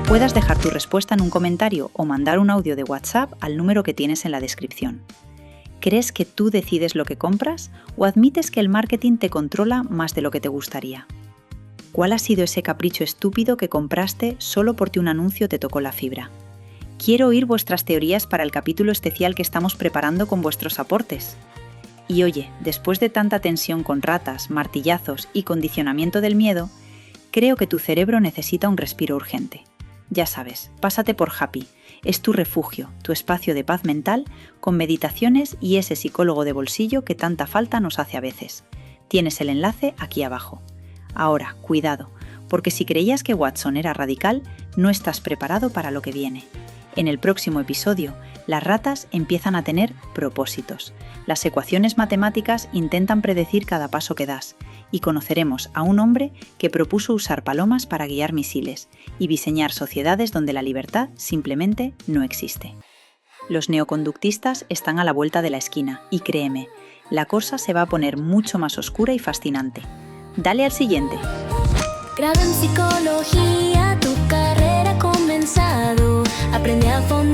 Puedas dejar tu respuesta en un comentario o mandar un audio de WhatsApp al número que tienes en la descripción. ¿Crees que tú decides lo que compras o admites que el marketing te controla más de lo que te gustaría? ¿Cuál ha sido ese capricho estúpido que compraste solo porque un anuncio te tocó la fibra? Quiero oír vuestras teorías para el capítulo especial que estamos preparando con vuestros aportes. Y oye, después de tanta tensión con ratas, martillazos y condicionamiento del miedo, creo que tu cerebro necesita un respiro urgente. Ya sabes, pásate por Happy. Es tu refugio, tu espacio de paz mental, con meditaciones y ese psicólogo de bolsillo que tanta falta nos hace a veces. Tienes el enlace aquí abajo. Ahora, cuidado, porque si creías que Watson era radical, no estás preparado para lo que viene. En el próximo episodio, las ratas empiezan a tener propósitos. Las ecuaciones matemáticas intentan predecir cada paso que das, y conoceremos a un hombre que propuso usar palomas para guiar misiles y diseñar sociedades donde la libertad simplemente no existe. Los neoconductistas están a la vuelta de la esquina, y créeme, la cosa se va a poner mucho más oscura y fascinante. ¡Dale al siguiente! Grado en psicología, tu carrera ha comenzado. Aprende a fondo